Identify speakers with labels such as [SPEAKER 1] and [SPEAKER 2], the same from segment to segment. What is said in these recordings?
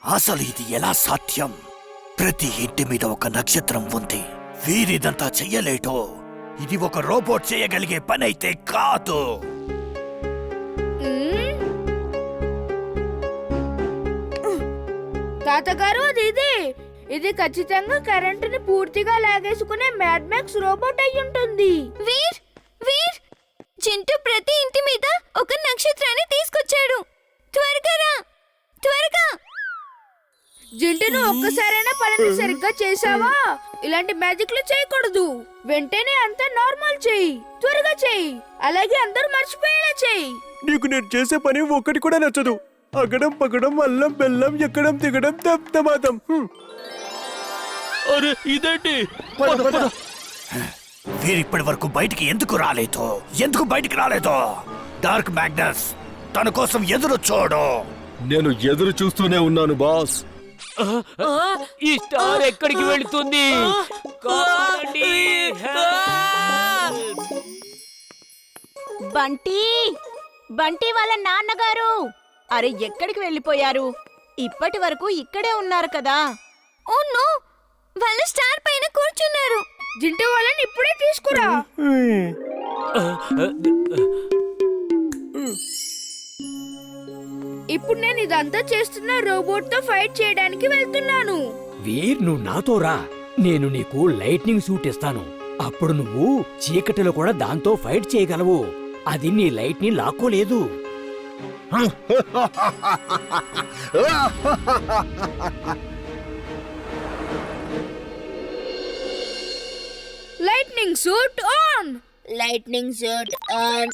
[SPEAKER 1] అసలు ఇది ఎలా సాధ్యం? ప్రతి ఇంటి మీద ఒక నక్షత్రం ఉంది. వీరిదంతా చెయ్యలేటో. ఇది ఒక రోబోట్ చేయగలిగే పని అయితే కాదు.
[SPEAKER 2] తాతగారు అది ఇది ఖచ్చితంగా కరెంటుని పూర్తిగా లాగేసుకునే మ్యాడ్ మ్యాక్స్ రోబోట్ అయి ఉంటుంది.
[SPEAKER 3] వీర్ వీర్ చింటూ ప్రతి ఇంటి మీద ఒక నక్షత్రాన్ని తీసుకొచ్చాడు. త్వరగా రా, త్వరగా.
[SPEAKER 2] జింటును ఒక్కసారైనా పనిని సరిగ్గా చేసావా? ఇలాంటి మ్యాజిక్లు చేయకూడదు. వెంటనే అంతా నార్మల్ చెయ్యి, త్వరగా చెయ్యి. అలాగే అందరూ మర్చిపోయేలా చెయ్యి.
[SPEAKER 4] నీకు నేను చేసే పని ఒక్కటి కూడా నచ్చదు. అగడం పగడం అల్లం బెల్లం ఎక్కడం దిగడం దమాదం.
[SPEAKER 5] అరే ఇదేంటి?
[SPEAKER 1] వీరిప్పటి వరకు బయటికి ఎందుకు రాలేదో? డార్క్ మ్యాగ్నస్ తన కోసం ఎదురు చూడు.
[SPEAKER 4] నేను ఎదురు చూస్తూనే ఉన్నాను బాస్.
[SPEAKER 5] ఈ స్టార్ ఎక్కడికి వెళుతుంది?
[SPEAKER 3] బంటి బంటి వాళ్ళ నాన్నగారు అరే ఎక్కడికి వెళ్ళిపోయారు? ఇప్పటి వరకు ఇక్కడే ఉన్నారు కదా. ఓ నో, వాళ్ళ స్టార్ పైన కూర్చున్నారు.
[SPEAKER 2] జింటు వాళ్ళని ఇప్పుడే తీసుకురా. ఇప్పుడు నేను ఇదంతా చేస్తున్న రోబోట్ తో ఫైట్ చేయడానికి వెళ్తున్నాను.
[SPEAKER 6] వీర్, నువ్వు నాతో రా. నేను నీకు లైట్నింగ్ సూట్ ఇస్తాను. అప్పుడు నువ్వు చీకటిలో కూడా దాంతో ఫైట్ చేయగలవు. అది నీ లైట్ ని లాక్కోలేదు.
[SPEAKER 2] Lightning suit on. Lightning suit on.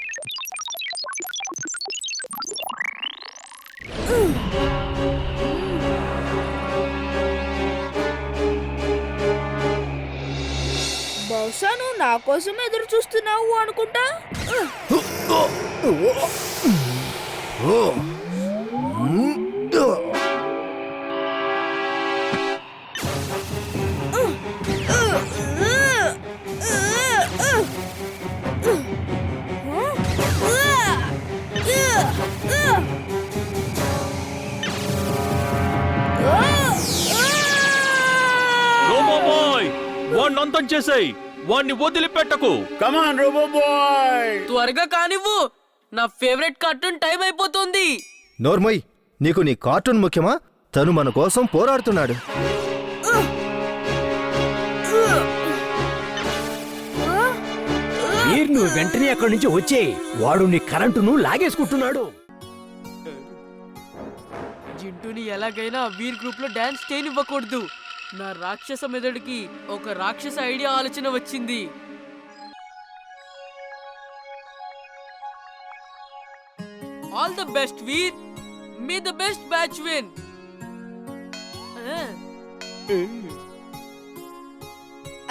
[SPEAKER 2] బహుశా నువ్వు నా కోసం ఎదురు చూస్తున్నావు అనుకుంటా.
[SPEAKER 5] రోబోబాయ్, వాణ్ణి అంతం చేసేయ్. వాణ్ణి వదిలిపెట్టకు.
[SPEAKER 4] కమాన్ రోబో బాయ్,
[SPEAKER 7] త్వరగా కానివ్వు. నా ఫేవరెట్ కార్టూన్ టైం అయిపోతుంది.
[SPEAKER 8] నోర్మయ్, నీకు నీ కార్టూన్ ముఖ్యమా? తను మన కోసం పోరాడుతున్నాడు.
[SPEAKER 6] వీర్, నువ్వు వెంటనే అక్కడి నుంచి వచ్చేయ్. వాడు నీ కరెంటును లాగేసుకుంటున్నాడు.
[SPEAKER 7] జింటూని ఎలాగైనా వీర్ గ్రూప్ లో డాన్స్ చేయనివ్వకూడదు. నా రాక్షస మెదడుకి ఒక రాక్షస ఐడియా ఆలోచన వచ్చింది. All the best Veer. May the best batch win.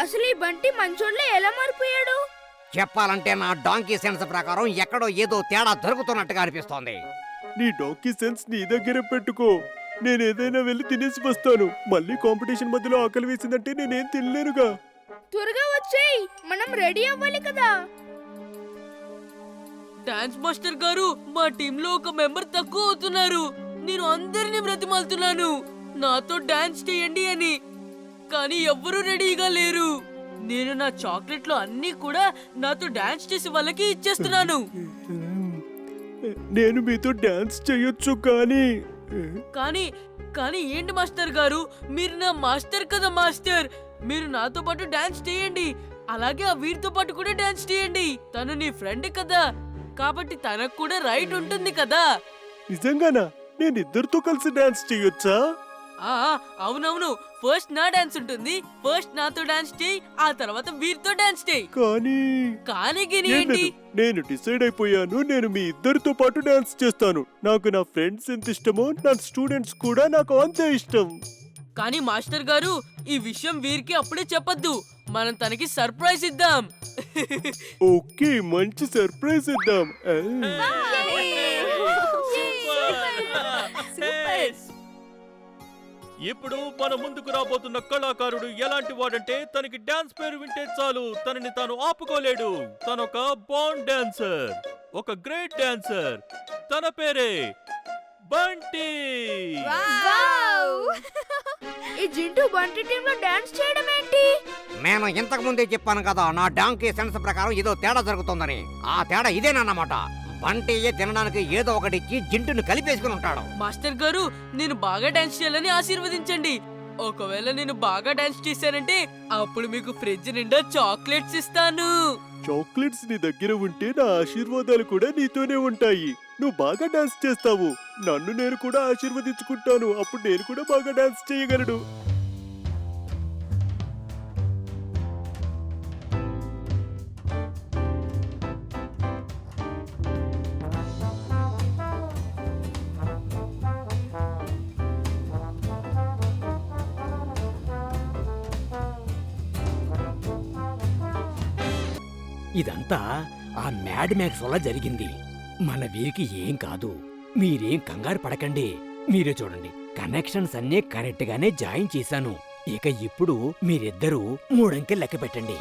[SPEAKER 2] అసలు ఈ బంటి మంచోళ్ళే ఎలా మారిపోయాడు?
[SPEAKER 9] చెప్పాలంటే నా డాంకీ సెన్స్ ప్రకారం ఎక్కడో ఏదో తేడా దొరుకుతున్నట్టుగా అనిపిస్తోంది.
[SPEAKER 4] నీ డాంకీ సెన్స్ నీ దగ్గర పెట్టుకో. నేనేదైనా వెళ్ళి తినేసి వస్తాను. మళ్ళీ కాంపిటీషన్ మధ్యలో ఆకలి వేసిందంటే నేనేం తినలేనుగా.
[SPEAKER 2] త్వరగా వచ్చేయ్, మనం రెడీ అవ్వాలి కదా.
[SPEAKER 7] డాన్స్ మాస్టర్ గారు, మా టీమ్ లో ఒక మెంబర్ తక్కువ అవుతున్నారు. నేను అందరినీ బ్రతిమాలుతున్నాను నాతో డాన్స్ చేయండి అని, కానీ ఎవ్వరూ రెడీగా లేరు. నేను నా చాక్లెట్లు అన్నీ కూడా నాతో డాన్స్ చేసి వాళ్ళకి ఇచ్చేస్తున్నాను.
[SPEAKER 4] నేను మీతో డాన్స్ చేయొచ్చు కానీ
[SPEAKER 7] కానీ ఏంటి మాస్టర్ గారు, మీరు నా మాస్టర్ కదా మాస్టర్. మీరు నాతో పాటు డాన్స్ చేయండి. అలాగే ఆ వీరితో పాటు కూడా డాన్స్ చేయండి. తను నీ ఫ్రెండ్ కదా, కాబట్టి తనకు కూడా రైట్ ఉంటుంది కదా.
[SPEAKER 4] నిజంగానా? నేను ఇద్దరితో కలిసి డాన్స్ చేయొచ్చా?
[SPEAKER 7] అవునవును. ఫస్ట్ నా డాన్స్ ఉంటుంది. ఫస్ట్ నాతో డాన్స్ చేయి, ఆ తర్వాత వీరితో డాన్స్ చేయి. కానీ ఏంటి?
[SPEAKER 4] నేను డిసైడ్ అయిపోయాను. నేను మీ ఇద్దరితో పాటు డాన్స్ చేస్తాను. నాకు నా ఫ్రెండ్స్ ఎంత ఇష్టమో నా స్టూడెంట్స్ కూడా నాకు అంతే ఇష్టం.
[SPEAKER 7] కానీ మాస్టర్ గారు, ఈ విషయం వీరికి అప్పుడే చెప్పొద్దు. మనం తనకి సర్ప్రైజ్ ఇద్దాం.
[SPEAKER 4] ఓకే, మంచి సర్ప్రైజ్ ఇద్దాం.
[SPEAKER 5] ఇప్పుడు మన ముందుకు రాబోతున్న కళాకారుడు ఎలాంటి వాడంటే, తనకి డాన్స్ పేరు వింటే చాలు తనని తాను ఆపుకోలేడు. తనొక బాండ్ డాన్సర్, ఒక గ్రేట్ డాన్సర్. తన పేరే బంటి.
[SPEAKER 2] జింటూ బంటి టీంలో డాన్స్ చేయడం ఏంటి?
[SPEAKER 9] నేను ఇంతకు ముందే చెప్పాను కదా, నా డాంకీ సెన్స్ ప్రకారం ఏదో తేడా జరుగుతుందని. ఆ తేడా ఇదేనన్నమాట. బంటియే తినడానికి ఏదో ఒకటి ఇచ్చి జింటుని కలిపేసుకుని ఉంటాడు.
[SPEAKER 7] మాస్టర్ గారు, నేను బాగా డాన్స్ చేయాలని ఆశీర్వదించండి. ఒకవేళ నేను బాగా డాన్స్ చేశానంటే అప్పుడు మీకు ఫ్రిడ్జ్ నిండా చాక్లెట్స్ ఇస్తాను.
[SPEAKER 4] చాక్లెట్స్ నీ దగ్గర ఉంటే నా ఆశీర్వాదాలు కూడా నీతోనే ఉంటాయి. నువ్వు బాగా డాన్స్ చేస్తావు, నన్ను నేను కూడా ఆశీర్వదించుకుంటాను. అప్పుడు నేను కూడా బాగా డాన్స్ చేయగలను.
[SPEAKER 6] ఇదంతా ఆ మ్యాడ్ మ్యాక్స్ వల్ల జరిగింది. మన వీరికి ఏం కాదు, మీరేం కంగారు పడకండి. మీరే చూడండి, కనెక్షన్స్ అన్నీ కరెక్ట్ గానే జాయిన్ చేశాను. ఇక ఇప్పుడు మీరిద్దరూ 3 అంకెలు లెక్క పెట్టండి.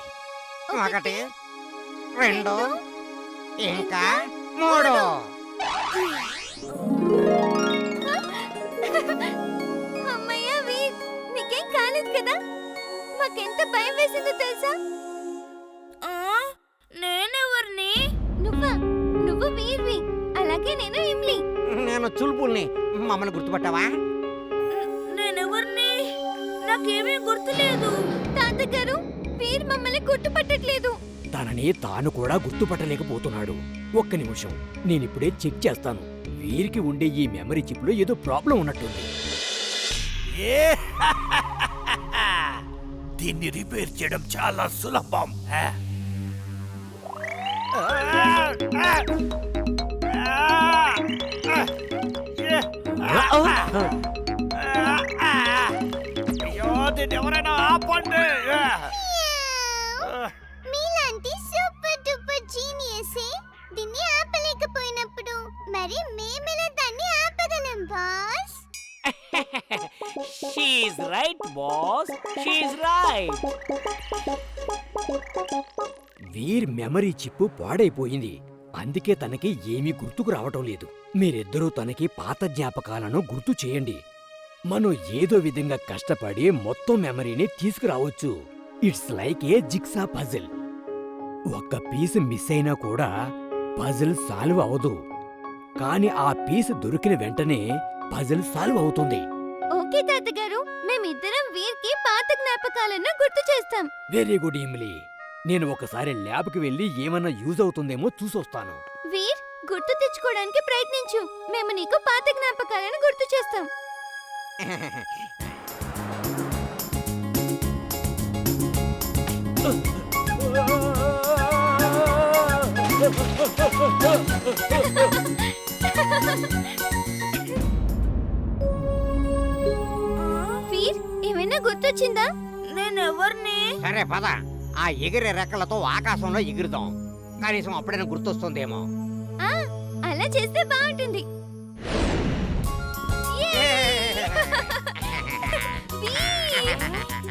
[SPEAKER 9] 1 2 ఇంకా 3.
[SPEAKER 3] అమ్మయ్య వీర్, నీకేం కాలేదు కదా? మాకెంత భయం వేసిందో తెలుసా?
[SPEAKER 2] నేనెవరిని?
[SPEAKER 3] నువ్వు వీర్వి, అలాగే నేను ఇమ్లీ.
[SPEAKER 9] నేను చుల్బుల్ని. మమ్మల్ని గుర్తుపట్టావా?
[SPEAKER 2] నేనెవరిని? నాకేమీ గుర్తులేదు.
[SPEAKER 3] తాతగారు, వీర్ మమ్మల్ని గుర్తుపట్టట్లేదు.
[SPEAKER 6] తనని తాను కూడా గుర్తుపట్టలేకపోతున్నాడు. ఒక్క నిమిషం, నేనిప్పుడే చెక్ చేస్తాను. వీరికి ఉండే ఈ మెమరీ చిప్ లో ఏదో ప్రాబ్లం ఉన్నట్టుంది.
[SPEAKER 1] దీన్ని రిపేర్ చేయడం చాలా సులభం. అయ్యో, దీన్ని ఎవరైనా ఆపండి.
[SPEAKER 3] మీలాంటి సూపర్ డూపర్ జీనియసే దీన్ని ఆపలేకపోయినప్పుడు మరి మేమెలా దాన్ని ఆపగలం boss?
[SPEAKER 6] She's right boss, she's right. Veer memory chip పాడైపోయింది, అందుకే తనకి ఏమీ గుర్తుకు రావటం లేదు. మీరిద్దరూ తనకి పాత జ్ఞాపకాలను గుర్తు చేయండి. మనం ఏదో విధంగా కష్టపడి మొత్తం మెమరీని తీసుకురావచ్చు. It's like A jigsaw puzzle. ఒక్క పీస్ మిస్ అయినా కూడా పజిల్ సాల్వ్ అవదు, కానీ ఆ పీస్ దొరికిన వెంటనే పజిల్ సాల్వ్ అవుతుంది.
[SPEAKER 3] ఓకే తాతగారు, మేమిద్దరం వీర్కి పాత జ్ఞాపకాలను గుర్తు చేస్తాం.
[SPEAKER 6] Very good imli. నేను ఒకసారి ల్యాబ్కి వెళ్ళి ఏమన్నా యూజ్ అవుతుందేమో చూసొస్తాను.
[SPEAKER 3] వీర్, గుర్తు తెచ్చుకోవడానికి ప్రయత్నించు. మేము నీకు పాత జ్ఞాపకాలను గుర్తు చేస్తాం. వీర్, ఏమైనా గుర్తొచ్చిందా?
[SPEAKER 2] నేనెవరిని?
[SPEAKER 9] సరే పద, ఆ ఎగిరే రెక్కలతో ఆకాశంలో ఎగురుదాం. కనీసం అప్పుడైనా గుర్తొస్తుందేమో.
[SPEAKER 3] అలా చేస్తే బాగుంటుంది.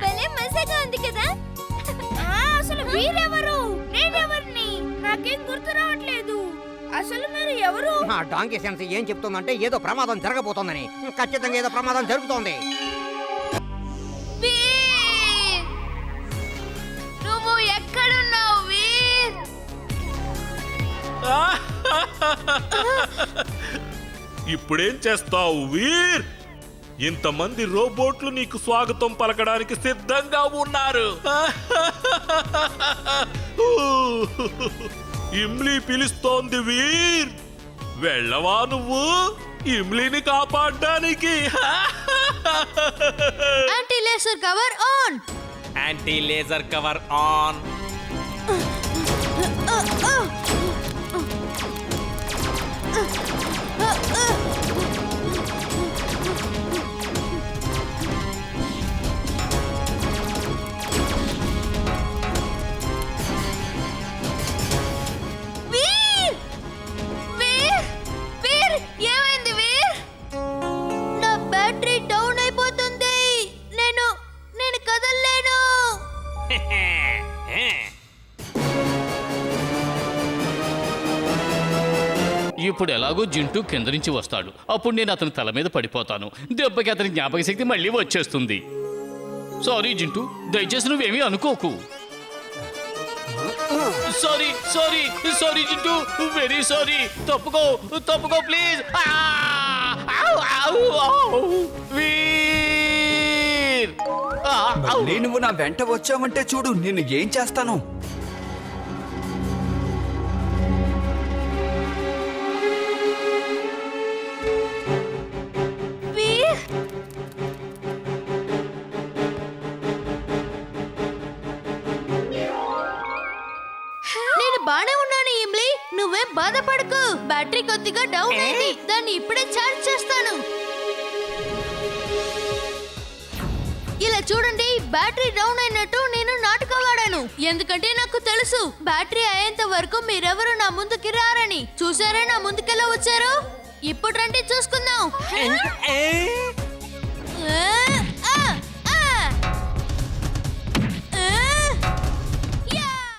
[SPEAKER 3] భలే మజాగా ఉంది కదా?
[SPEAKER 2] అసలు వీరెవరు? నేనెవరిని? నాకేం గుర్తు రావట్లేదు. అసలు మీరు ఎవరు?
[SPEAKER 9] నా డాంకీ సెన్స్ ఏం చెప్తుందంటే ఏదో ప్రమాదం జరగబోతోందని. ఖచ్చితంగా ఏదో ప్రమాదం జరుగుతోంది.
[SPEAKER 2] వీర్! నువ్వు ఎక్కడున్నావు వీర్?
[SPEAKER 5] ఇప్పుడేం చేస్తావు వీర్? ఇంతమంది రోబోట్లు నీకు స్వాగతం పలకడానికి సిద్ధంగా ఉన్నారు. ఇమ్లీ పిలుస్తోంది వీర్. వెళ్ళవా నువ్వు ఇమ్లీని కాపాడడానికి?
[SPEAKER 2] Anti laser cover on.
[SPEAKER 5] Anti laser cover on.
[SPEAKER 2] Veer! Veer! Veer! ఏమైంది వీర్? నా బ్యాటరీ డౌన్ అయిపోతుంది. నేను కదలలేను.
[SPEAKER 10] ఇప్పుడు ఎలాగో జింటూ కింద నుంచి వస్తాడు. అప్పుడు నేను అతని తల మీద పడిపోతాను. దెబ్బకి అతని జ్ఞాపక శక్తి మళ్ళీ వచ్చేస్తుంది. సారీ జింటూ, దయచేసి నువ్వేమీ అనుకోకు. Sorry sorry sorry Jintu, very sorry. తప్పుకో తప్పుకో ప్లీజ్. వీర్!
[SPEAKER 11] మళ్ళీ నువ్వు నా వెంట వచ్చావంటే చూడు నిన్ను ఏం చేస్తాను.
[SPEAKER 3] నేను బానే ఉన్నాను ఇమ్లీ, నువ్వేం బాధపడకు. బ్యాటరీ కొద్దిగా డౌన్ అయింది, దాన్ని ఇప్పుడే ఛార్జ్ చేస్తాను. ఇలా చూడండి, బ్యాటరీ డౌన్ అయినట్టు నేను నాటకం ఆడాను. ఎందుకంటే నాకు తెలుసు బ్యాటరీ అయ్యేంత వరకు మీరెవరు నా ముందుకి రారని. చూసారా నా ముందుకెలా వచ్చారు? ఇప్పుడు రండి చూసుకుందాం.